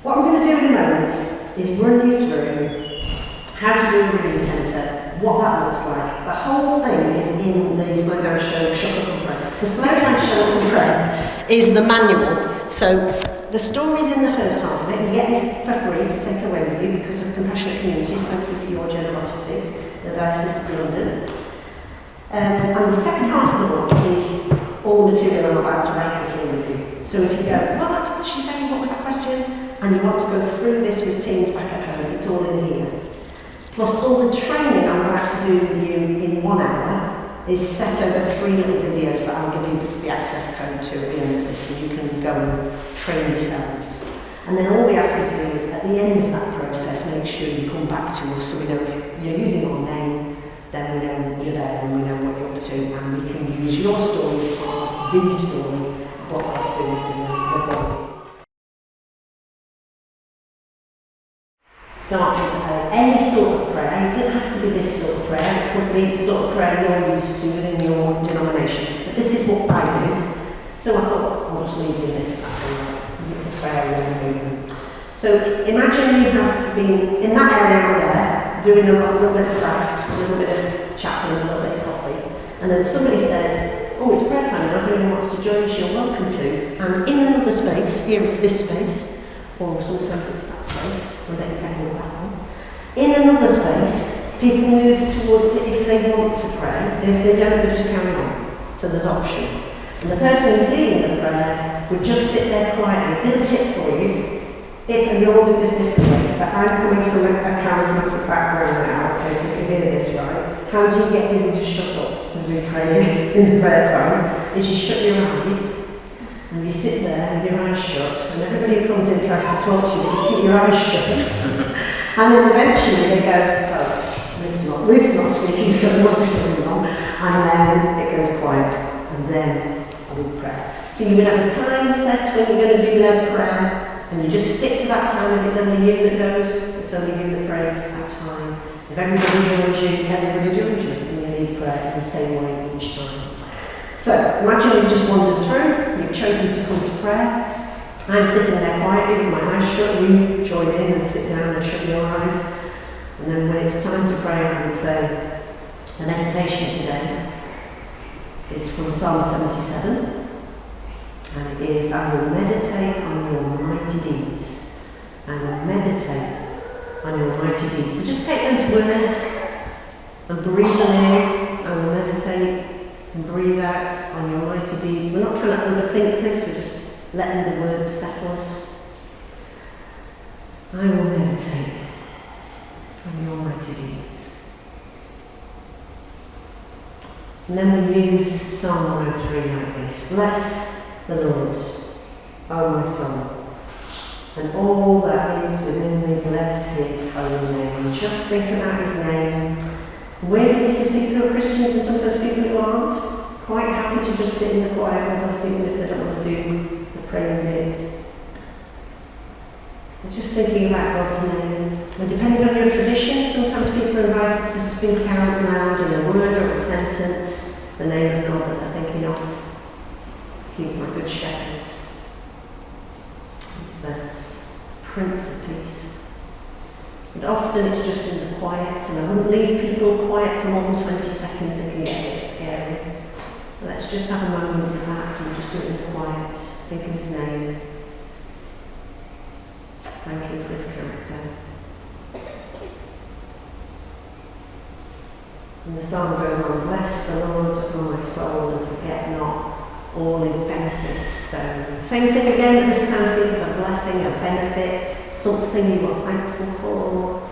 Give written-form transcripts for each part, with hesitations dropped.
What I'm going to do in a moment is run you through how to do a Renew Centre, what that looks like. The whole thing is in the Slow Down Show, Shut Up and Pray. The Slow Down Show and Pray is the manual. So the story's in the first half of it. You get this for free to take away with you because of Compassionate Communities. Thank you for your generosity, the Diocese of London. And the second half of the book is all the material I'm about to rattle through with you. So if you go, what was she saying? What was that question? And you want to go through this with teams back at home, it's all in here. Plus all the training I'm about to do with you in 1 hour is set over 3 little videos that I'll give you the access code to at the end of this, and you can go and train yourselves. And then all we ask you to do is, at the end of that process, make sure you come back to us so we know if you're using our name, then we know you're there and we know what you're up to, and we can use your story as part of the story of what God's doing in the world. Start with any sort of prayer. It doesn't have to be this sort of prayer. It could be the sort of prayer you're used to within your denomination. But this is what I do. So I thought, I'll just leave you this because it's a prayer in the movement. So imagine you have been in that area over there, doing a little bit of craft, a little bit of chatting, a little bit of coffee, and then somebody says, oh, it's prayer time, and everyone wants to join us, you're welcome to. And in another space, here it's this space, or sometimes it's that space, or they can hold that one. In another space, people move towards it if they want to pray, and if they don't, they just carry on. So there's option. And the person who's leading the prayer would just sit there quietly. Little tip for you, and you all do this differently, but I'm coming from a charismatic background now, okay, so you can hear this, right? How do you get people to shut up to do praying in the prayer time? Is you shut your eyes, and you sit there with your eyes shut, and everybody who comes in tries to talk to you, you keep your eyes shut. And then eventually they go, oh, Ruth's not speaking, so there must be something wrong. And then it goes quiet, and then I will pray. So you would have a time set when you're going to do their prayer, and you just stick to that time. If it's only you that goes, it's only you that prays, that's fine. If everybody joins you, everybody joins you, and you lead prayer in the same way each time. So, imagine you've just wandered through, you've chosen to come to prayer. I'm sitting there quietly with my eyes shut, you join in and sit down and shut your eyes. And then when it's time to pray, I would say, the meditation today is from Psalm 77. And it is, I will meditate on your mighty deeds. I will meditate on your mighty deeds. So just take those words and breathe them in. I will meditate and breathe out on your mighty deeds. We're not trying to overthink this, we're just letting the words settle us. I will meditate on your mighty deeds. And then we use Psalm 103 like this. Bless the Lord, O my soul, and all that is within me, bless his holy name. Just think about his name. Weirdly, this is people who are Christians and sometimes people who aren't quite happy to just sit in the quiet with us, even if they don't want to do the praying bit. They're just thinking about God's name. And depending on your tradition, sometimes people are invited to speak out loud in a word or a sentence the name of God that they're thinking of. He's my good shepherd. He's the Prince of Peace. And often it's just in the quiet, and I wouldn't leave people quiet for more than 20 seconds, it can get a bit scary. So let's just have a moment with that, and just do it in the quiet. Think of his name. Thank him for his character. And the psalm goes on, bless the Lord, O my soul, and forget not all his benefits. So, same thing again, but this time think of a blessing, a benefit, something you are thankful for.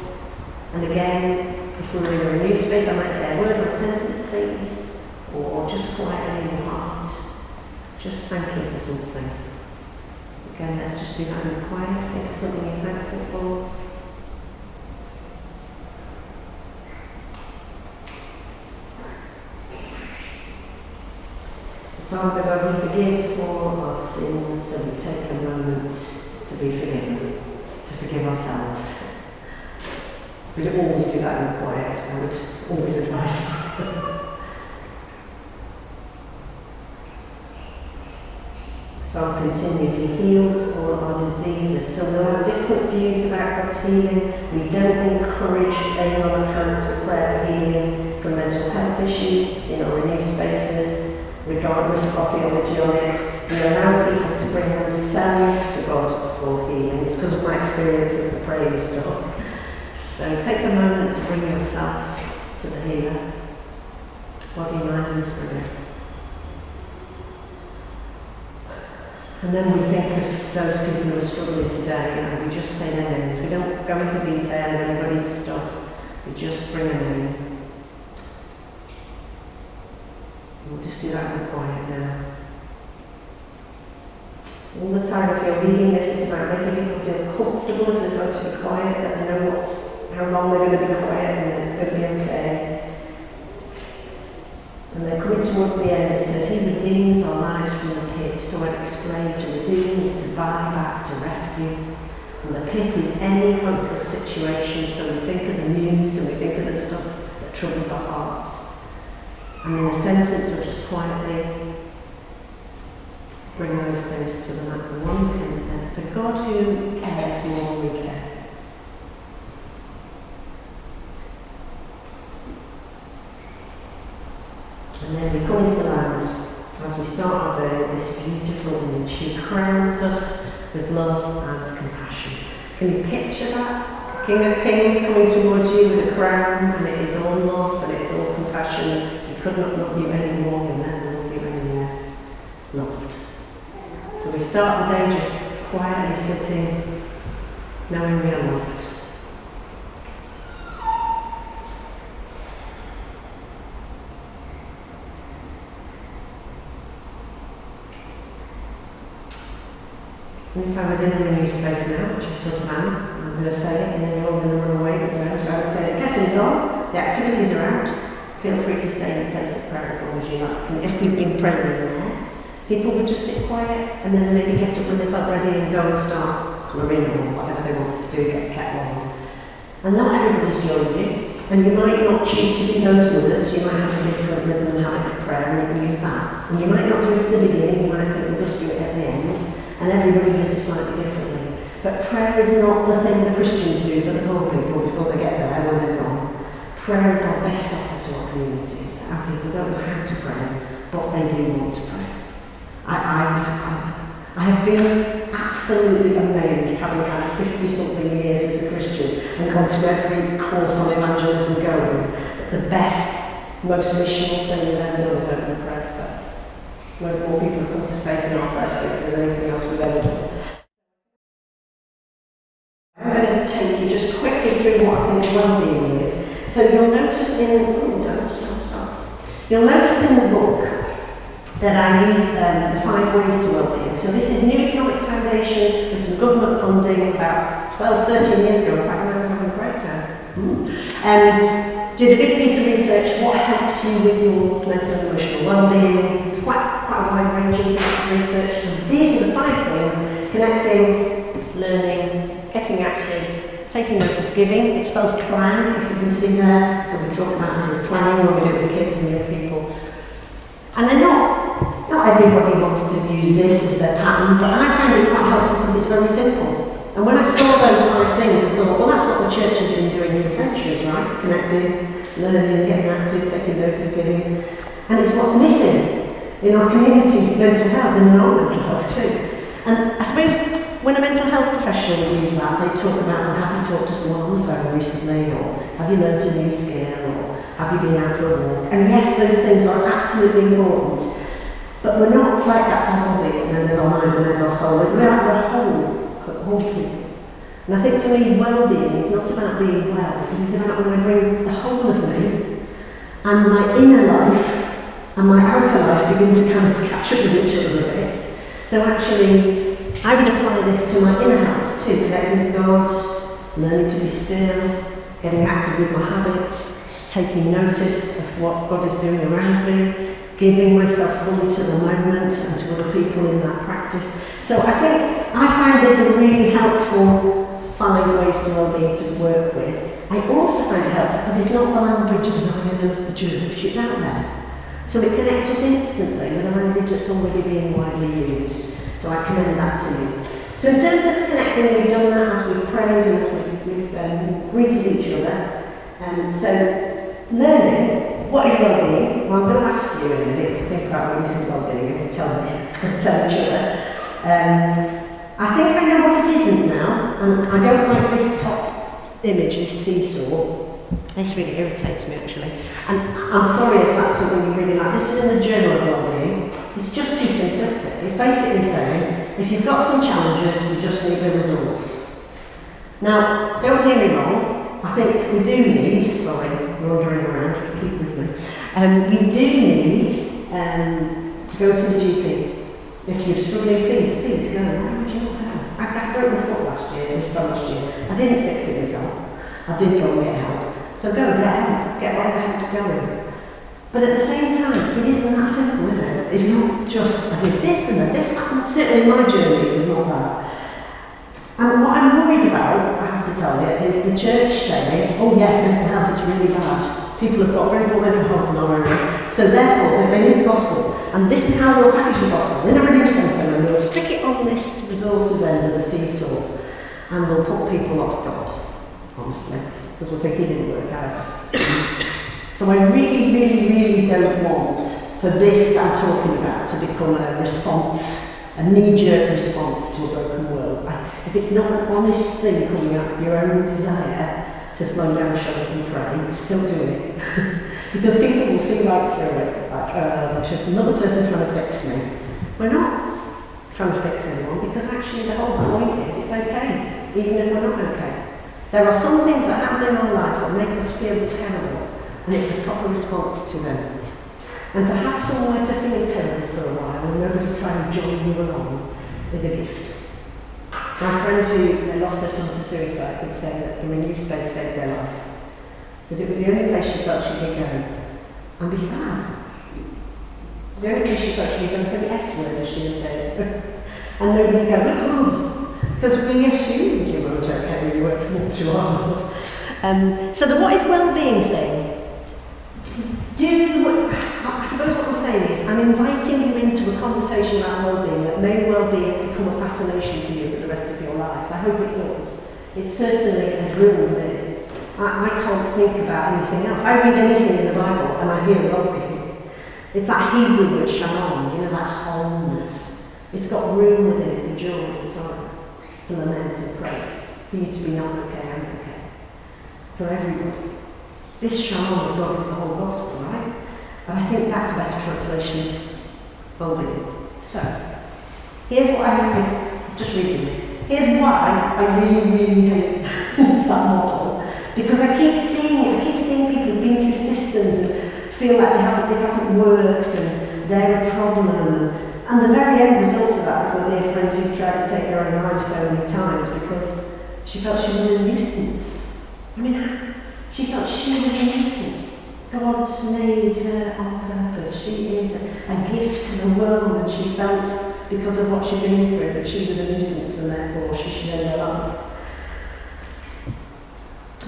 And again, if we were in a Renew space, I might say a word or a sentence, please, or just quietly in your heart. Just thank you for something. Again, let's just do that in the quiet. Think of something you're thankful for. The psalm goes on, he forgives all our sins, so we take a moment to be forgiven, to forgive ourselves. We don't always do that in the quiet, I would always advise that. Psalm continues, He heals all our diseases. So we'll have different views about God's healing. We don't encourage laying on of hands for prayer for healing from mental health issues in our Renew spaces, regardless of theology on it. We allow people to bring themselves to God for healing. It's because of my experience of the praying stuff. So take a moment to bring yourself to the healer, body, mind and spirit. And then we think of those people who are struggling today, and we just say their names. We don't go into detail of anybody's stuff, we just bring them in. We'll just do that in quiet now. All the time, if you're reading this, it's about making people feel comfortable if there's going to be quiet, that they know how long they're going to be quiet and that it's going to be okay. And then coming towards the end, it says, He redeems our lives from the pit. So I'd explain to redeem is to buy back, to rescue. And the pit is any hopeless situation, so we think of the news and we think of the stuff that troubles our hearts. And in a sentence, or just quietly bring those things to the mat. The one can, the God who cares more than we care. And then we come into land as we start our day with this beautiful image. He crowns us with love and compassion. Can you picture that? King of Kings coming towards you with a crown, and it is all love and it's all compassion. He could not love you any more than that, love you any less loved. So we start the day just quietly sitting, knowing we are loved. And if I was in a Renew space now, which I sort of am, I'm going to say it and then you're all going to run away, but don't. I would say the kettle's on, the activities are out, feel free to stay in a place of prayer as long as you like. And if we've been praying in there, people would just sit quiet and then maybe get up when they felt ready and go and start colouring or whatever they wanted to do, get the kettle on. And not everybody's joined you, and you might not choose to be those words, you might have a different rhythm and habit of prayer and you can use that. And you might not do it at the beginning, you might think we'll just do it at the end. And everybody does it slightly differently. But prayer is not the thing the Christians do for the poor people before they get there when they're gone. Prayer is our best offer to our communities. Our people don't know how to pray, but they do want to pray. I have been absolutely amazed, having had 50-something years as a Christian and gone to every course on evangelism going, that the best, most missional thing we've ever done is open a prayer space. Whereas more people have come to faith in our prayer space than anything else we've ever done. I'm going to take you just quickly through what I think well-being is. So you'll notice You'll notice in the book that I used the 5 ways to well-being. So this is New Economics Foundation with some government funding about 12, 13 years ago. In fact, when I was having a break now. Did a big piece of research, what helps you with your mental and emotional well-being. It's quite a wide-ranging piece of research. And these are the 5 things: connecting, learning, getting active, taking notice, giving. It spells plan, if you can see there. So we talk about this as planning when we do it with kids and young people. And they're not everybody wants to use this as their pattern, but I find it quite helpful because it's very simple. And when I saw those 5 things, I thought, well, that's what the church has been doing for centuries, right? Connecting, learning, getting active, taking notice, giving. And it's what's missing in our community, mental health, and in our mental health too. And I suppose when a mental health professional would use that, they talk about, well, have you talked to someone on the phone recently, or have you learned a new skill, or have you been out for a walk? And yes, those things are absolutely important. But we're not like that's our body, and then there's our mind, and there's our soul. We are the whole people. And I think for me, well-being is not about being well. It is about when I bring the whole of me and my inner life and my outer life begin to kind of catch up with each other a bit. So actually, I would apply this to my inner habits too, connecting to God, learning to be still, getting active with my habits, taking notice of what God is doing around me, giving myself fully to the moment and to other people in that practice. So I think I find this a really helpful 5 ways to well-being to work with. I also find it helpful because it's not the language of Zion of the church, it's out there. So it connects us instantly with a language that's already being widely used. So I commend that to you. So in terms of connecting, we've done that as we've prayed and as we've greeted each other. So learning, what is well-being? Well, I'm going to ask you in a minute to think about what you think well-being is and tell each other. I think I know what it isn't now, and I don't like this top image, this seesaw. This really irritates me actually. And I'm sorry if that's something you really like. This is in the Journal of Wellbeing. It's just too simplistic. It's basically saying, if you've got some challenges, you just need a resource. Now, don't hear me wrong. I think we do need, sorry, wandering around, keep with me. We do need to go to the GP. If you're struggling, please go. Why would you not go? I broke my foot last year. I didn't fix it myself. I did go and get help. So go get help, get whatever help's going. But at the same time, it isn't that simple, is it? It's not just, I did this and then this happened. Certainly in my journey, it was not that. And what I'm worried about, I have to tell you, is the church saying, oh yes, mental health is really bad. People have got very poor mental health in our area, so therefore they need the gospel. And this is how we'll package the gospel in a Renew Centre, and we'll stick it on this resources end of the seesaw, and we'll put people off God, honestly, because we'll think he didn't work out. So I really don't want for this that I'm talking about to become a response, a knee-jerk response to a broken world. If it's not an honest thing coming out of your own desire to slow down, shut up and pray, don't do it. Because people will see right through it, like, there's just another person trying to fix me. We're not trying to fix anyone, because actually the whole point is it's okay, even if we're not okay. There are some things that happen in our lives that make us feel terrible, and it's a proper response to them. And to have somewhere to feel terrible for a while and nobody trying to join you along is a gift. My friend who lost her son to suicide would say that the Renew Space saved their life. Because it was the only place she felt she could go and be sad. It was the only place she felt she could go and say the S word, as she would say. And nobody goes, oh, because we assumed you weren't okay when you went from too hard. So the what is well-being thing, I suppose what I'm saying is, I'm inviting you into a conversation about well-being that may well become a fascination for you for the rest of your life. I hope it does. It certainly has ruined me. I can't think about anything else. I read anything in the Bible and I hear well-being. It's that Hebrew word shalom, that wholeness. It's got room within it for joy and sorrow, for lament and praise, for you to be not okay and okay, for everybody. This shalom of God is the whole gospel, right? And I think that's a better translation of well-being. So, here's what I'm just reading this. Here's why I really hate that model. Because I keep seeing people who've been through systems and feel like it hasn't worked and they're a problem. And the very end result of that is my dear friend who tried to take her own life so many times because she felt she was a nuisance. She felt she was a nuisance. God made her on purpose. She is a gift to the world, and she felt, because of what she'd been through, that she was a nuisance and therefore she should end her life.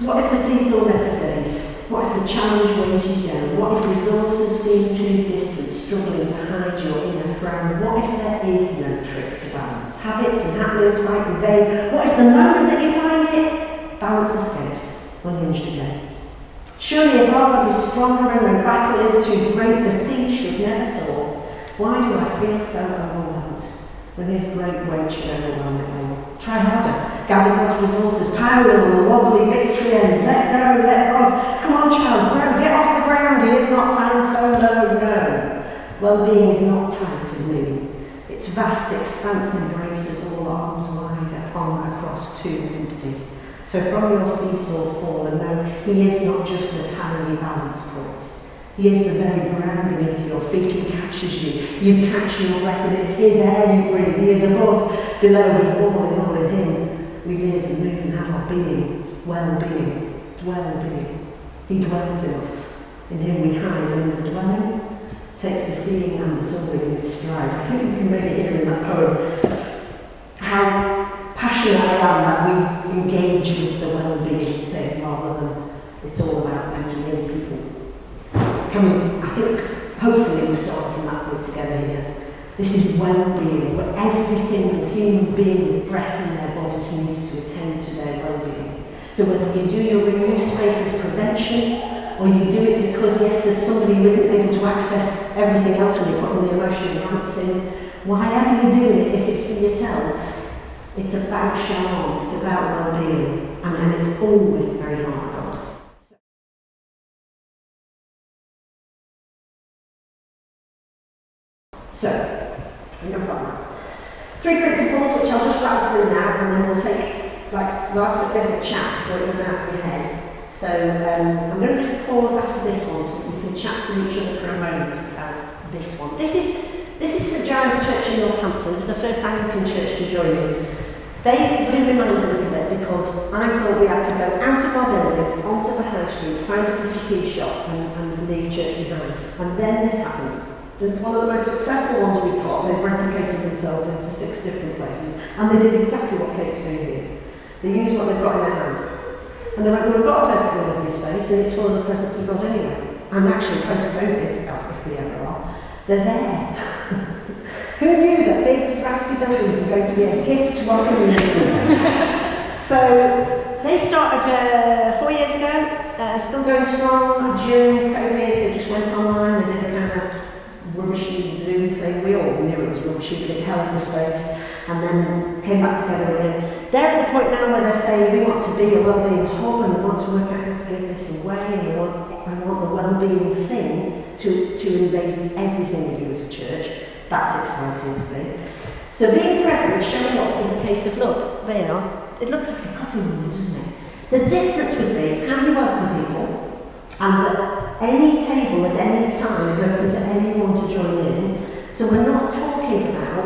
What if the seesaw never stays? What if the challenge weighs you down? What if resources seem too distant, struggling to hide your inner frown? What if there is no trick to balance? Habits and happenings fight in vain. What if the moment that you find it, balance escapes, unhinged again? Surely if our God is stronger and the battle is too great, the sea should never soar. Why do I feel so overwhelmed when his great weight should overwhelm it all? Try harder. Gather God's resources, pile them on the wobbly victory end. Let go, let God. Come on, child, grow, get off the ground. He is not found so low, no. Well-being is not tied to me. Its vast expanse embraces all arms wide upon across too empty. So from your seesaw fall and know he is not just a tiny balance point. He is the very ground beneath your feet. He catches you. You catch your breath and it's his air you breathe. He is above, below, he's all in him. We live and move and have our being, well-being, dwell-being. He dwells in us. In him we hide, and the dwelling takes the seeing and the soaring in its stride. I think you can really hear in that poem how passionate I am that we engage with the well-being thing rather than it's all about engineering people. I think, hopefully we start from that point together here. This is well-being, where every single human being with breath in their bodies needs to attend to their well-being. So whether you do your Renew Space as prevention, or you do it because, yes, there's somebody who isn't able to access everything else when you put all the emotional ramps in, whatever you do it, if it's for yourself, it's about shalom, it's about well-being, and it's always very hard. So, enough on that. 3 principles which I'll just rattle through now, and then we'll take, we'll have a bit of a chat before it goes out of your head. So, I'm going to just pause after this one so we can chat to each other for a moment about this one. This is St Giles Church in Northampton. It was the first Anglican church to join me. They blew my mind a little bit because I thought we had to go out of our buildings, onto the high street, find a pretty key shop and leave church behind. And then this happened. It's one of the most successful ones we've got. They've replicated themselves into 6 different places. And they did exactly what Kate's doing here. They used what they've got in their hand. And they're like, well, we've got a perfect wellbeing space and it's full of the presence of God anyway. And actually, post-COVID, if we ever are, there's air. Who knew that big drafty buildings were going to be a gift to our communities? So they started 4 years ago, still going strong. During COVID, they just went online, they did a kind of rubbishy Zoom thing. We all knew it was rubbishy, but it held the space, and then came back together again. They're at the point now where they're saying we want to be a wellbeing hub and we want to work out how to give this away, and we want the wellbeing thing to invade everything we do as a church. That's exciting to me. So being present, showing up, is a case of, look, there you are. It looks like a coffee room, doesn't it? The difference would be how you welcome people, and that any table at any time is open to anyone to join in. So we're not talking about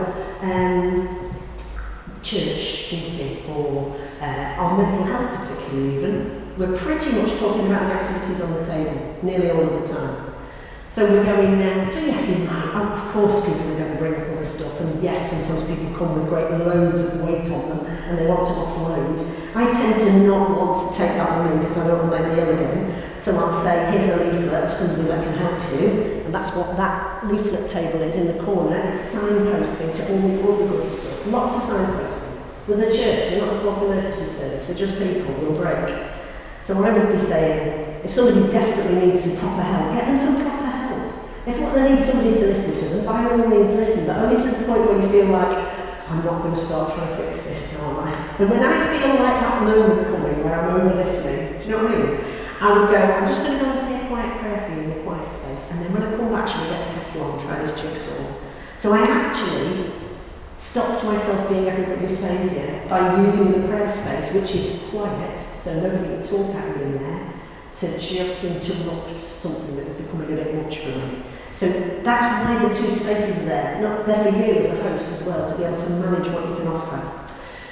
church meeting or our mental health particularly even. We're pretty much talking about the activities on the table, nearly all of the time. So we're going now, so yes, of course people are going to bring up other stuff, and yes, sometimes people come with great loads of weight on them and they want to offload. I tend to not want to take that with me because I don't want to make me ill again. So I'll say, here's a leaflet of somebody that can help you, and that's what that leaflet table is in the corner. It's signposting to all the good stuff. Lots of signposting. We're the church, we're not the fourth emergency service, we're just people, we'll break. So I would be saying, if somebody desperately needs some proper help, get them some proper help. If what they need somebody to listen to them, by all means listen, but only to the point where you feel like, I'm not going to start trying to fix this, am I? And when I feel like that moment coming where I'm over listening, do you know what I mean? I would go, I'm just going to go and say a quiet prayer for you in a quiet space, and then when I come back, she'll get the kettle on, try this jigsaw. So I actually stopped myself being everybody's saviour by using the prayer space, which is quiet, so nobody can talk at me in there, to just interrupt something that was becoming a bit much for me. So that's why the 2 spaces are there. They're for you as a host as well, to be able to manage what you can offer.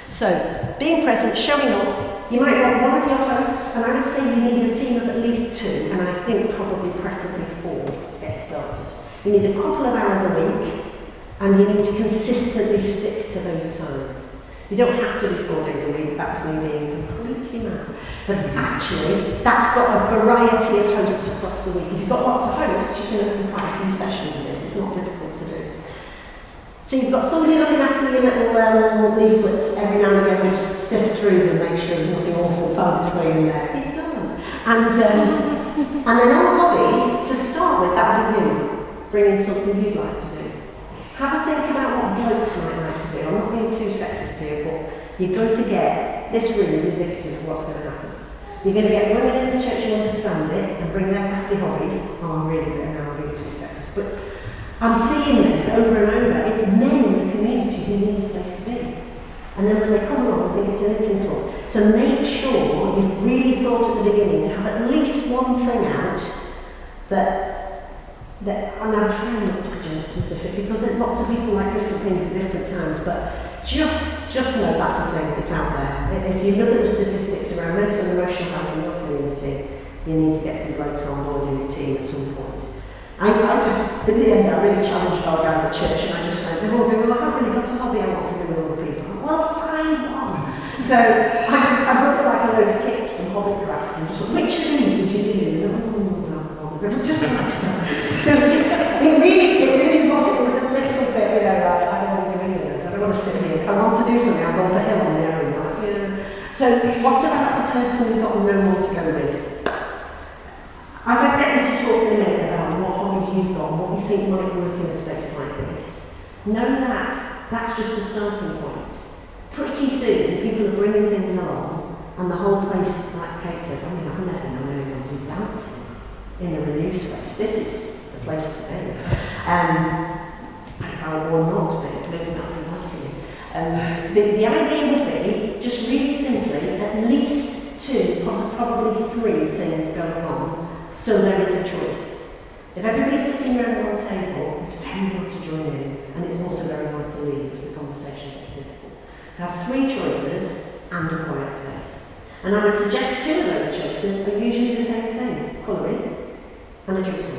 So, being present, showing up. You might want one of your hosts, and I would say you need a team of at least 2, and I think probably preferably 4 to get started. You need a couple of hours a week, and you need to consistently stick to those times. You don't have to do 4 days a week, that's me being completely mad. But actually, that's got a variety of hosts across the week. If you've got lots of hosts, you can open quite a few sessions of this. It's not difficult to do. So you've got somebody looking after your little leaflets every now and again, and just sift through them, make sure there's nothing awful found its way in there. It does. And then on hobbies, to start with, that would be you, bringing something you'd like to do. Have a think about what blokes might like to do. I'm not being too sexist here, but you're going to get, this room is indicative of what's going to happen. You're going to get women in the church who understand it and bring their crafty hobbies. Oh, I'm really good now, I'm being too sexist. But I'm seeing this over and over. It's men in the community who need a space to be. And then when they come along, I think it's a knitting club. So make sure you've really thought at the beginning to have at least one thing out that I'm trying not to be gender specific because lots of people like different things at different times, but just know that's a thing, it's out there. If you look at the statistics around mental and emotional health in your community, you need to get some blokes on board in your team at some point. I just, in the end, I really challenged our guys at church, and I just went, they're all going, well, I haven't really got a hobby I want to do with other people. Well, find one. So I brought like a load of kits from Hobbycraft and just went, which of these would you do? And just so it really was a little bit, If I want to do something, I'll go up a hill on my own. Like, yeah. So what about the person who's got no one to go with? As I get you to talk in a minute about what hobbies you've got, what you think might work in a space like this, know that that's just a starting point. Pretty soon, people are bringing things along, and the whole place, like Kate says, I mean, I've never known anyone do dancing in a Renew space. This is the place to be. Or not, but maybe that would be right for you. The idea would be, just really simply, at least 2, probably 3 things going on, so there is a choice. If everybody's sitting around one table, it's very hard to join in, and it's also very hard to leave if the conversation gets difficult. To have 3 choices and a quiet space. And I would suggest 2 of those choices are usually the same thing, colouring and a jigsaw.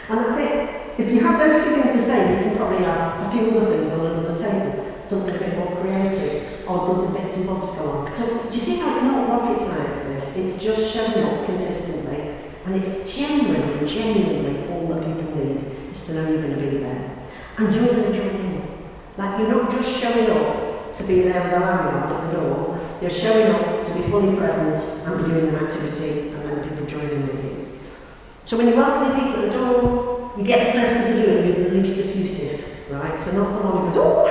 And that's it. If you have those 2 things the same, you can probably have a few other things on another table, something a bit more creative, or good bits and bobs go on. So do you see how it's not rocket science, this? It's just showing up consistently, and it's genuinely all that people need is to know you're going to be there. And you're going to join in. Like, you're not just showing up to be there with a lanyard at the door, you're showing up to be fully present and be doing an activity, and then people join in with you. So when you're welcoming people at the door, you get the person to do it who's the least effusive, right? So not the one who goes, oh,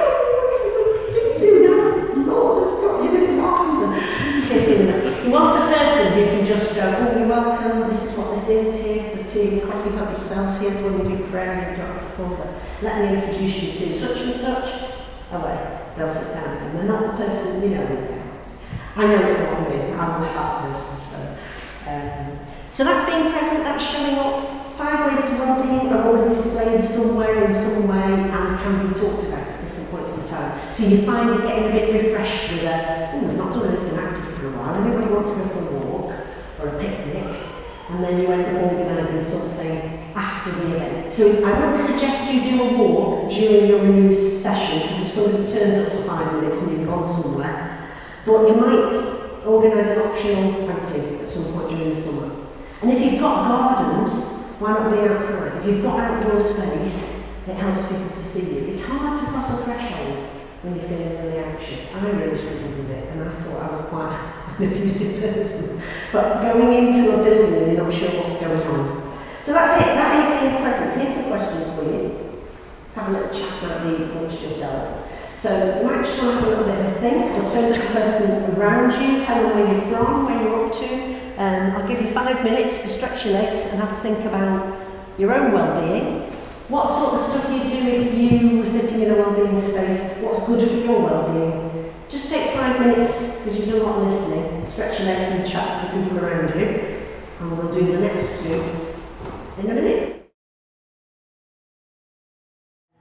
do that, Lord has got you in arms, and kissing them. You want the person who can just go, oh, you're welcome, this is what this is, here's the tea, coffee, help yourself, here's when we do prayer, and you don't have to call them. Let me introduce you to such and such. Away, they'll sit down, and they're not the person, you know. I know it's not me, I'm not that person, so that's being present, that's showing up. 5 ways to well-being are always displayed somewhere in some way and can be talked about at different points in time. So you find it getting a bit refreshed with a, we've not done anything active for a while, anybody wants to go for a walk or a picnic, and then you end up organising something after the event. So I wouldn't suggest you do a walk during your Renew session, because if somebody turns up for 5 minutes and you've gone somewhere, but you might organise an optional outing at some point during the summer. And if you've got gardens, why not be outside? If you've got outdoor space, it helps people to see you. It's hard to cross a threshold when you're feeling really anxious. I really struggled with it, and I thought I was quite an effusive person. But going into a building and you're not sure what's going on. So that's it, that is being present. Here's some questions for you. Have a little chat about these amongst yourselves. So you might just want to have a little bit of a think, or turn to the person around you, tell them where you're from, where you're up to. I'll give you 5 minutes to stretch your legs and have a think about your own well-being. What sort of stuff you'd do if you were sitting in a well-being space? What's good for your well-being? Just take 5 minutes, because you've done a lot of listening, stretch your legs and chat to the people around you, and we'll do the next 2 in a minute.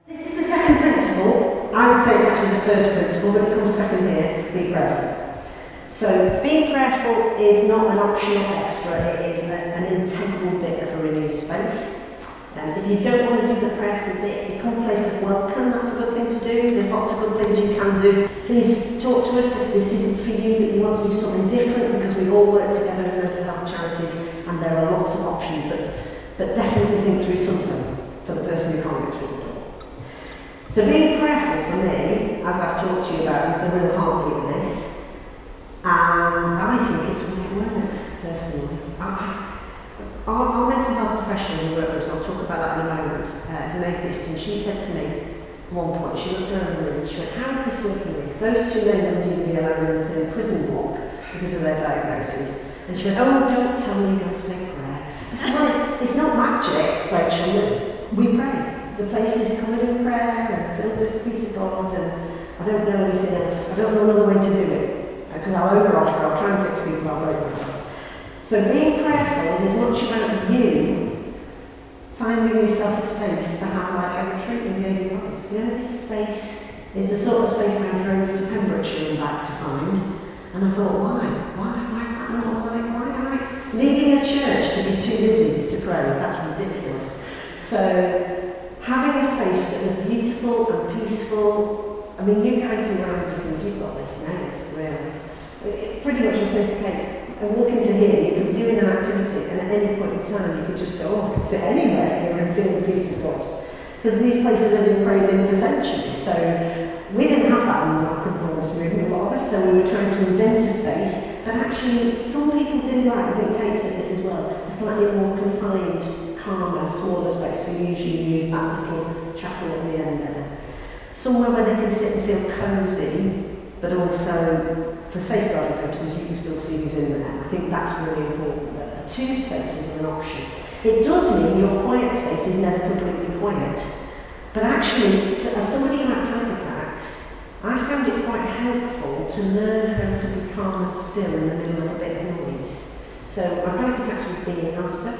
This is the second principle. I would say it's actually the first principle, but it comes second here, be prayerful. So being prayerful is not an optional extra, it is an integral bit of a Renew space. If you don't want to do the prayerful bit, become a place of welcome, that's a good thing to do. There's lots of good things you can do. Please talk to us if this isn't for you, but you want to do something different, because we all work together as mental health charities, and there are lots of options, but definitely think through something for the person who can't get through the door. So being prayerful for me, as I've talked to you about, is the real heartbeat of this. And I think it's what it works, personally. Our mental health professional who worked with us, and I'll talk about that in a moment, is an atheist, and she said to me at one point, she looked around the room and she went, how is this working with? Those 2 men don't even be allowed in the same prison walk because of their diagnoses. And she went, oh, don't tell me you're going to say prayer. I said, well, it's not magic, Rachel, we pray. The place is covered in prayer and filled with the peace of God, and I don't know anything else. I don't know another way to do it. Because I'll over-offer, I'll try and fix people, I'll break myself. So being prayerful is as much about you finding yourself a space to have like a retreat in your daily life. You know, this space is the sort of space I drove to Pembrokeshire and back to find. And I thought, why is that not like, why am I leading a church to be too busy to pray? That's ridiculous. So having a space that was beautiful and peaceful, I mean, you guys who are around because you've got this now, really. Pretty much I said to Kate, I walk into here, you could be doing an activity, and at any point in time you could just go, oh, I could sit anywhere here and feel the peace of God. because these places have been prayed in for centuries. So we didn't have that in our conference room, a lot of us, so we were trying to invent a space. But actually, some people do like, I think Kate said this as well, a slightly more confined, calmer, smaller space. So we usually use that little chapel at the end there. Somewhere where they can sit and feel cosy, but also for safeguarding purposes, you can still see who's in there. I think that's really important, that the two spaces are an option. It does mean your quiet space is never completely quiet. But actually, as somebody who had panic attacks, I found it quite helpful to learn how to be calm and still in the middle of a bit of noise. So my panic attacks would be in Asda.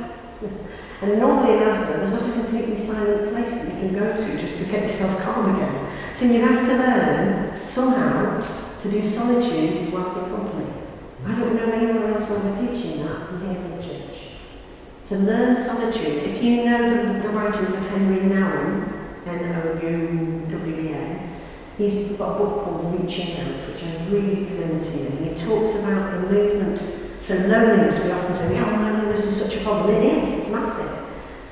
And normally in Asda, there's not a completely silent place that you can go to just to get yourself calm again. So you have to learn, somehow, to do solitude whilst in company. I don't know anywhere else where we're teaching that in here in the church. To learn solitude. If you know the writings of Henry Nouwen, N-O-U-W-E-N, he's got a book called Reaching Out, which I really commend to you. And he talks about the movement. So loneliness, we often say, loneliness is such a problem. It is, it's massive.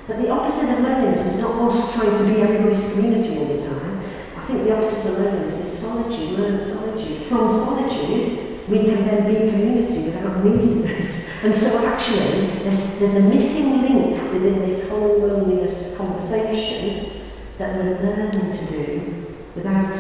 But the opposite of loneliness is not us trying to be everybody's community all the time. I think the opposite of loneliness is solitude, learn solitude. From solitude, we can then be community without needing this. And so actually, there's a missing link within this whole loneliness conversation that we're learning to do without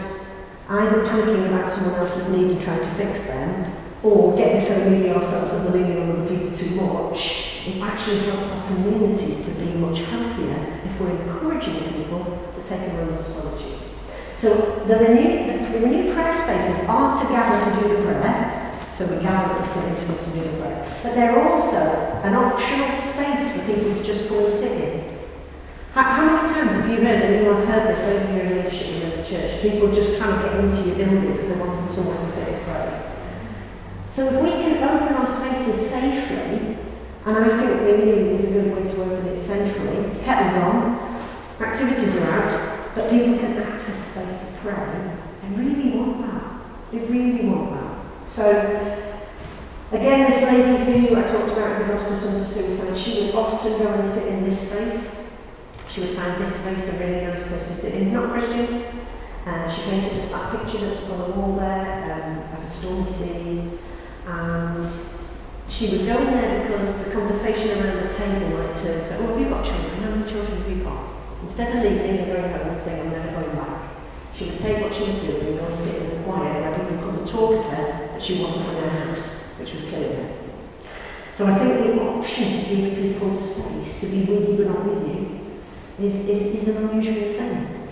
either panicking about someone else's need and trying to fix them, or getting so needy ourselves and leaning on other people too much. It actually helps our communities to be much healthier if we're encouraging people to take a moment of solitude. So the Renew prayer spaces are to gather to do the prayer. So we gather at different intervals to do the prayer. But they're also an optional space for people to just go and sit in. How many times have you heard, anyone heard this, those of you in leadership in the church, people just trying to get into your building because they wanted somewhere to sit and pray? So if we can open our spaces safely, and I think Renew is a good way to open it safely, kettles on, activities are out, but people can access a place to pray. I really want that. They really want that. So, again, this lady who I talked about who lost her son to suicide, she would often go and sit in this space. She would find this space a really nice place to sit in. Not Christian. She painted just that picture that's on the wall there of a stormy sea. And she would go in there because the conversation around the table might turn to, have you got children? How many children have you got? Instead of leaving and going home and saying, I'm never going back, she would take what she was doing and go and sit in the quiet where people couldn't talk to her, but she wasn't in their house, which was killing her. So I think the option to give people space to be with you but not with you is an unusual thing.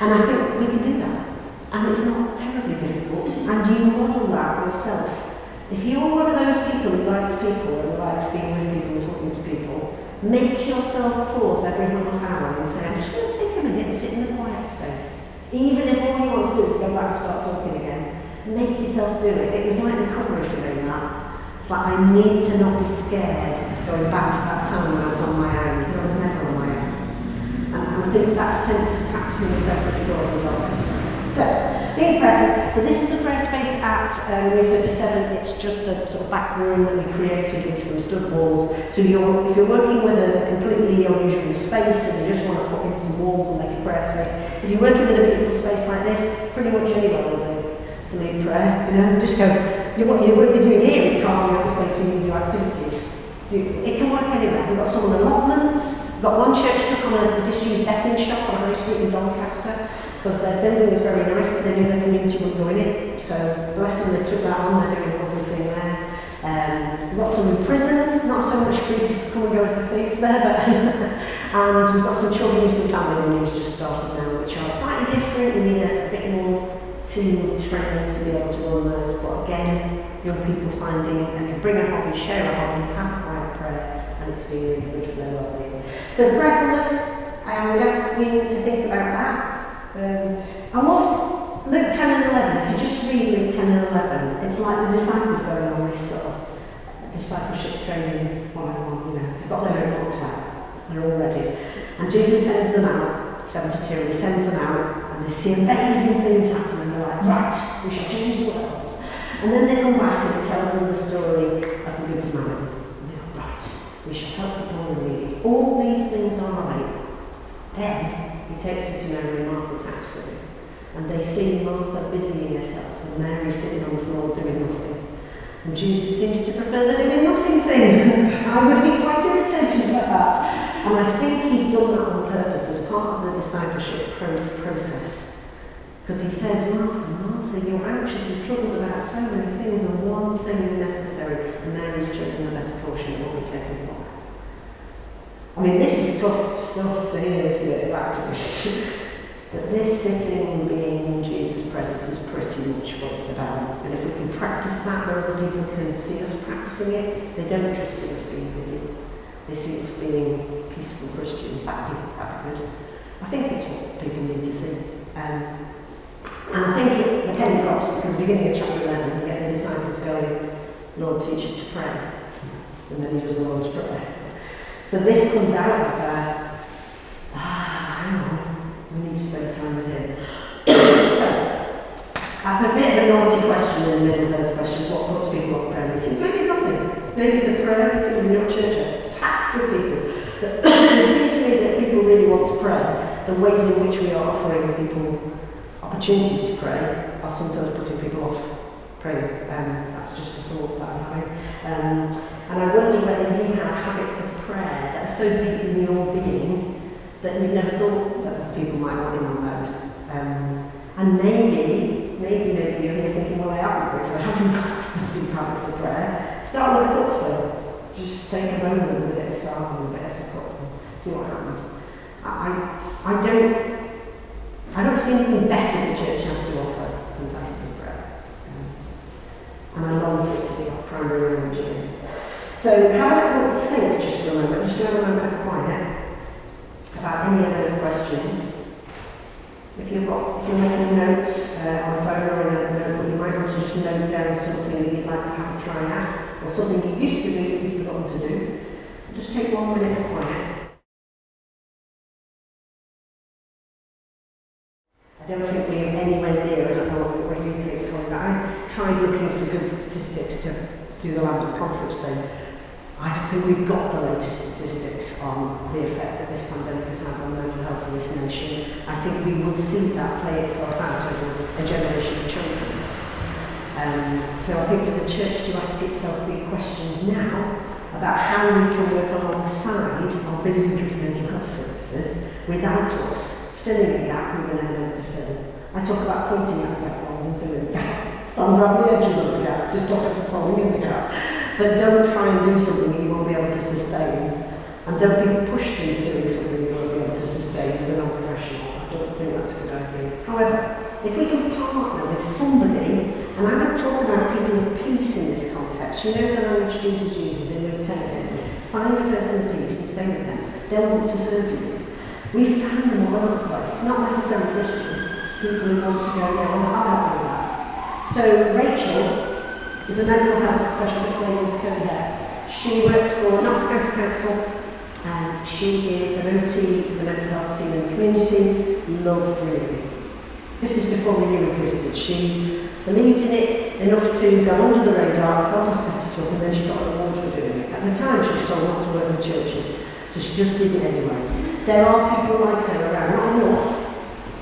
And I think we can do that. And it's not terribly difficult. And you model that yourself. If you're one of those people who likes people and likes being with people and talking to people, make yourself pause every half hour and say, I'm just going to take a minute and sit in the quiet space. Even if all you want to do is go back and start talking again, make yourself do it. It was like recovery for doing that. It's like I need to not be scared of going back to that time when I was on my own, because I was never on my own. And I think that sense of practicing the presence of God is obvious. So, being present. So this is the prayer space at Renew 37. It's just a sort of back room that we created with some stud walls. So if you're working with a completely unusual space and you just want to put in some walls and make a prayer space, if you're working with a beautiful space like this, pretty much anyone will do to lead prayer. Just go. What you're doing here is carving out a space for you to do activities. Beautiful. It can work anywhere. We've got some allotments. We've got one church took on a disused betting shop on High Street in Doncaster, because their building was very nice, but they knew the community wouldn't go in it. So bless them, they took that on, they're doing a lovely thing there. We've got some in prisons, not so much free to come and go as the police there, but and we've got some children's and family rooms just started now, which are slightly different. We need a bit more team training to be able to run those. But again, young people finding, and they bring a hobby, share a hobby, have a quiet prayer, and it's been really good for their well-being. So prayerfulness, I would ask you to think about that. I love Luke 10 and 11. If you just read Luke 10 and 11, it's like the disciples going on this sort of discipleship training 101, they've got their own books out, they're all ready. And Jesus sends them out, 72, and he sends them out, and they see amazing things happen, and they're like, right, we shall change the world. And then they come back and he tells them the story of the Good Samaritan. And they're like, right, we shall help the poor and needy. All these things are right. Then he takes them to Mary and Martha's house with him. And they see Martha busying herself and Mary sitting on the floor doing nothing. And Jesus seems to prefer the doing nothing thing. I would be quite irritated about that. And I think he's done that on purpose as part of the discipleship process. Because he says, Martha, Martha, you're anxious and troubled about so many things, and one thing is necessary, and Mary's chosen the better portion of what we're taking for her. I mean, this is tough stuff to hear, isn't it, as activists? But this sitting and being in Jesus' presence is pretty much what it's about. And if we can practice that where other people can see us practicing it, they don't just see us being busy. They see us being peaceful Christians. That'd be good. I think it's what people need to see. And I think the penny drops because beginning of chapter 11, we get the disciples going, Lord, teach us to pray. And then he does the Lord's Prayer. So this comes out of hang on, we need to spend time with him. So, I have a bit of a naughty question in the middle of those questions. What puts people off prayer meetings? Maybe nothing. Maybe the prayer meetings in your church are packed with people. But it seems to me that people really want to pray. The ways in which we are offering people opportunities to pray are sometimes putting people off praying. That's just a thought that I'm having. And I wonder whether you have habits of prayer that are so deep in your being that you've never thought that people might want in on those. And maybe you're here thinking, well, I haven't, because I haven't got those deep habits of prayer. Start with a book though. Just take a moment with a bit of psalm and a bit of the book and see what happens. I don't see anything better the church has to offer than places of prayer. And I long for it to be our primary religion. So how about everyone think just for a moment, just have a moment of quiet about any of those questions. If you're making notes on a phone or in a notebook, you might want to just note down something that you'd like to have a try at, or something you used to do that you've forgotten to do. Just take 1 minute of quiet. I don't think we're anywhere near, I don't know what you think, but I tried looking for good statistics to do the Lambeth conference thing. I don't think we've got the latest statistics on the effect that this pandemic has had on mental health in this nation. I think we will see that play itself out over a generation of children. So I think for the church to ask itself big questions now about how we can work alongside our big mental health services without us filling a gap with an element to fill. I talk about pointing at the gap rather than filling the gap. Stand around the edges of the gap, just talk about falling in the gap. But don't try and do something you won't be able to sustain. And don't be pushed into doing something you won't be able to sustain as a non-professional. I don't think that's a good idea. However, if we can partner with somebody, and I'm not talking about people of peace in this context, you know the language Jesus uses in Luke 10, find a person of peace and stay with them. They'll want to serve you. We've found them all over the place, not necessarily Christian, people who want to go, yeah, well, I'll help with that. So Rachel is a mental health professional with curly hair. She works for Notts County Council, and she is an OT in the mental health team in the community, loved Renew. This is before Renew existed. She believed in it enough to go under the radar, help us set it up, and then she got an award for doing it. At the time she was told not to work with churches, so she just did it anyway. There are people like her around, not enough,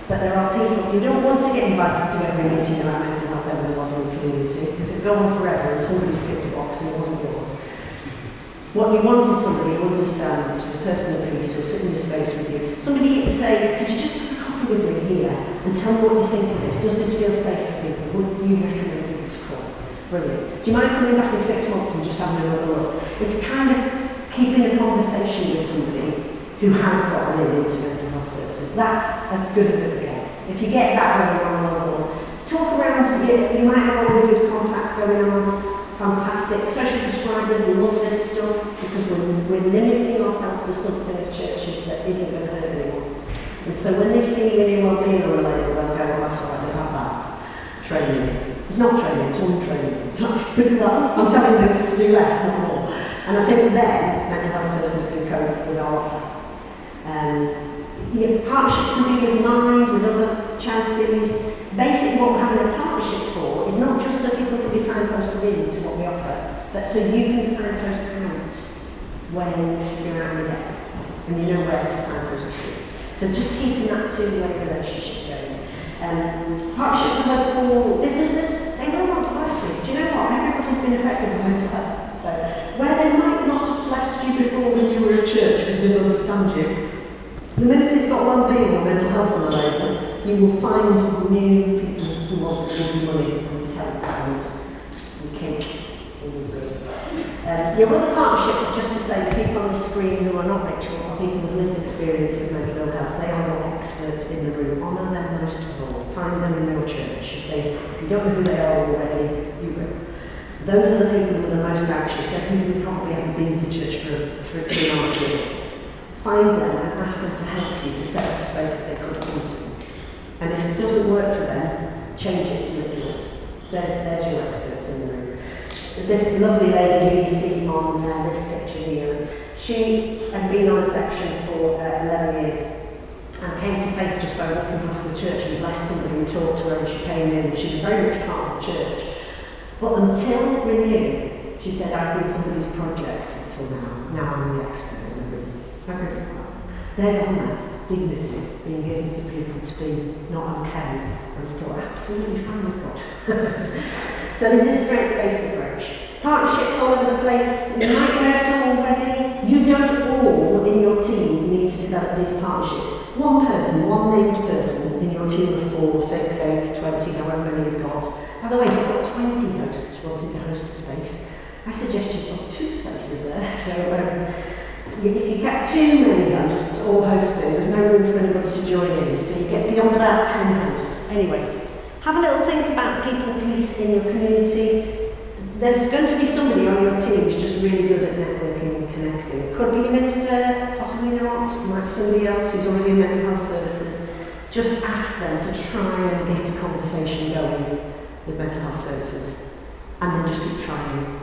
but there are people who don't want to get invited to every meeting about mental health ever there was in the community, because it'd go on forever and somebody's ticked a box and it wasn't yours. What you want is somebody who understands, a person of peace, who'll sit in the space with you. Somebody you say, could you just have a coffee with me here and tell me what you think of this? Does this feel safe for people? Would you recommend people to call? Brilliant. Do you mind coming back in 6 months and just having another look? It's kind of keeping a conversation with somebody who has got an into mental health services. That's as good as it gets. If you get that when you're on the level, talk around to get, you might have all the good contacts going on. Fantastic. Social prescribers love this stuff because we're limiting ourselves to something as churches that isn't going to hurt anyone. And so when they see Renew Wellbeing on a label, they'll go, well, that's why I don't have that training. It's not training, it's untraining. I'm telling them to do less, not more. And I think then mental health services can cope with our offer. Partnerships can be with Mind, with other charities. Basically what we're having a partnership for is not just so people can be signposted into what we offer, but so you can signpost out when you're out in depth and you know where to signpost to. So just keeping that two-way relationship going. Partnerships with local businesses, they will want to bless you. Do you know what? Everybody's been affected by mental health. So where they might not have blessed you before when you were at church because they didn't understand you, the minute it's got well-being or mental health on the label, you will find new people who want to give you money and help and cake. Your other partnership, just to say, people on the screen who are not Rachel are people with lived experience of mental ill health. They are your experts in the room. Honour them most of all. Find them in your church. If you don't know who they are already, you will. Those are the people who are the most anxious. They're people who probably haven't been to church for 2.5 years. Find them and ask them to help you to set up a space that they could come to. And if it doesn't work for them, change it to yours. There's your experts in the room. This lovely lady who you see on this picture here, she had been on a section for 11 years and came to faith just by walking past the church and blessed somebody and talked to her, and she came in and she was very much part of the church. But until Renew, she said, I've been somebody's project until now. Now I'm the expert in the room. There's honour, dignity being given to people to be not okay and still absolutely fine with God. So this is a strength-based approach. Partnerships all over the place. You might know some already. You don't all in your team need to develop these partnerships. One person, one named person in your team of 4, 6, 8, 20, however many you've got. By the way, if you've got 20 hosts wanting to host a space, I suggest you've got 2 spaces there. So if you get too many hosts all hosting, there's no room for anybody to join in. So you get beyond about 10 hosts. Anyway, have a little think about people piece in your community. There's going to be somebody on your team who's just really good at networking and connecting. Could be a minister, possibly not, might be somebody else who's already in mental health services. Just ask them to try and get a conversation going with mental health services. And then just keep trying.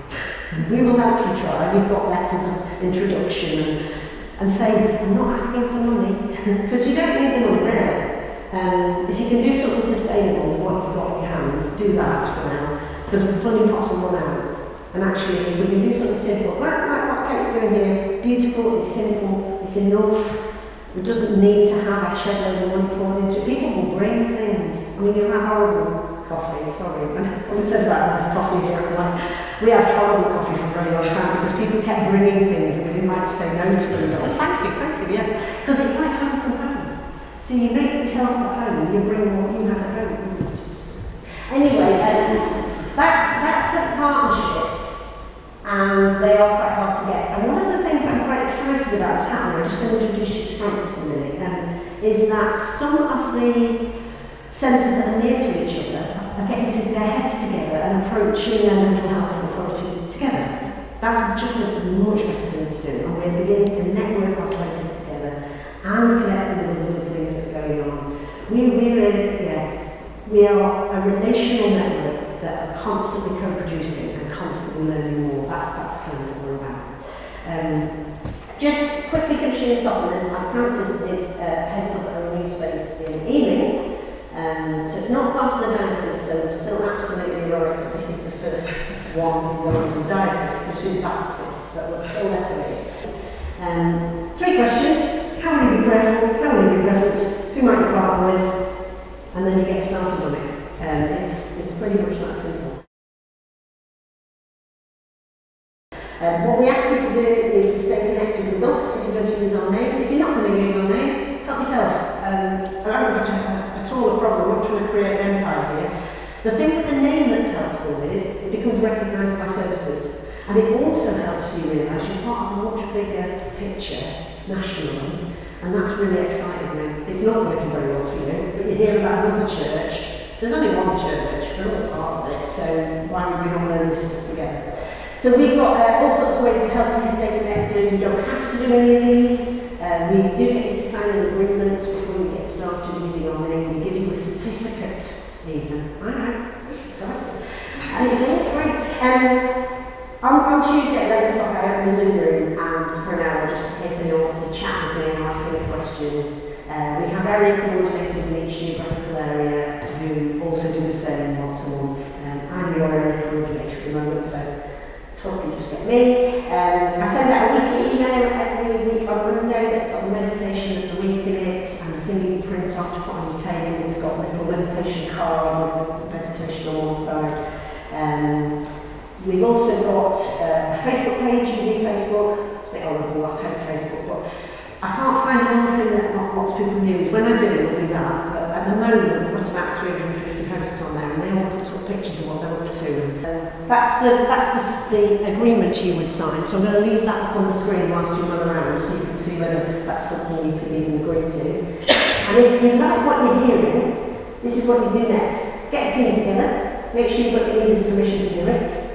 We will help you try. We've got letters of introduction and say, I'm not asking for money, because you don't need the money really. If you can do something sustainable with what you've got in your hands, do that for now, because funding pots will run out. And actually, if we can do something simple, like what Kate's doing here, beautiful, it's simple, it's enough. It doesn't need to have a shed load of money poured into it. People will bring things. I mean, you'll have horrible coffee, sorry. I haven't said about nice coffee here. We had horrible coffee for a very long time because people kept bringing things and we didn't like to say no to them. Oh, thank you, yes. Because it's like home from home. So you make yourself at home, you bring what you have at home. Anyway, that's the partnerships, and they are quite hard to get. And one of the things I'm quite excited about is happening, I'm just going to introduce you to Francis in a minute, is that some of the centres that are near to each other are getting their heads together and approaching their mental health authority together. That's just a much better thing to do, and we're beginning to network our spaces together and connect them with other things that are going on. We are a relational network that are constantly co-producing and constantly learning more. That's kind of what we're about. Just quickly finishing this off, and then Francis is heads up at a Renew Space in Ealing. So it's not part of the diocese, so we're still absolutely Europe. This is the first one in the diocese, which is Baptist, but we'll still let it. 3 questions. How will you be prayerful? How will you be present? Who might you partner with? And then you get started on it. It's pretty much that simple. What we ask you to do is to stay connected with us if you're going to use our name. If you're not going to use our name, help yourself. I haven't got at all a problem. I'm not trying to create an empire here. The thing with the name that's helpful is it becomes recognised by services. And it also helps you realise you're part of a much bigger picture nationally. And that's really exciting. It's not working very well for you, but you hear about another church. There's only one church, we're all part of it, so why would we not learn this stuff together? So we've got all sorts of ways to help you stay connected. You don't have to do any of these. We do get you to sign an agreements before you get started using our name. We give you a certificate, even. I know, it's exciting. And it's all free. On Tuesday at 11 o'clock, I open the Zoom room and for an hour, just in case anyone wants to chat with me and ask any questions. We have area coordinators in each geographical area who also do the same once a month. I'm your area coordinator at the moment, so hopefully just get me. I send out a weekly email every week on Monday that's got the meditation of the week in it, and meditation card with meditation on one side. We've also got a Facebook page. You can do Facebook. It's a bit horrible, I hate Facebook, but I can't find another thing that not lots of people use. When I do, we'll do that. But at the moment, we've got about 350 posts on there, and they all put up pictures of what they're up to. That's the agreement you would sign. So I'm going to leave that up on the screen whilst you run around, so you can see whether that's something you can even agree to. And if you like what you're hearing, this is what you do next. Get a team together. Make sure you've got your leader's permission to do it.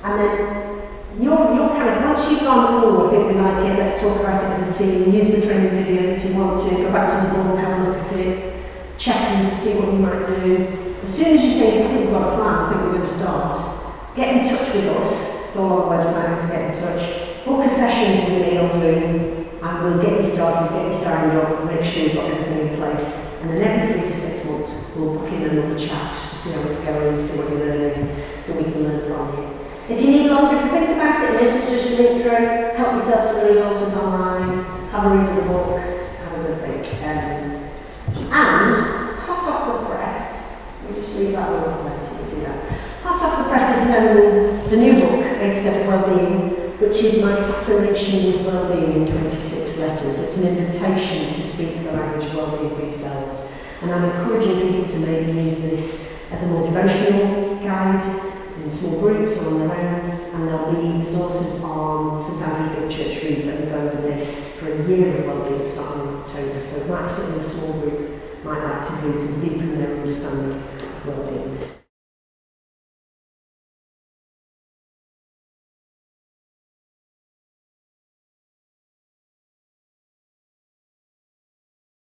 And then you're kind of, once you've gone, I think we like it, let's talk about it as a team, use the training videos if you want to, go back to the book, have a look at it, check and see what you might do. As soon as you think, I think we've got a plan, I think we're going to start, get in touch with us. It's all on the website to get in touch. Book a session with me on Zoom, and we'll get you started, get you signed up, make sure you've got everything in place. And then every 3 to 6 months, we'll book in another chat just to see how it's going, see what you're learning, so we can learn from you. If you need longer to think about it, and this is just an intro, help yourself to the resources online, have a read of the book, have a good think. And hot off the press, we'll just leave that one in place, you can see that. Hot off the press is the new book, 8 Step Wellbeing, which is my fascination with wellbeing in 26 letters. It's an invitation to speak the language of wellbeing for yourselves. And I'm encouraging people to maybe use this as a more devotional guide, in small groups or on their own, and there'll be resources on St Andrew's Big Church Read that will go over this for a year of wellbeing starting in October. So it might be something a small group might like to do to deepen their understanding of wellbeing.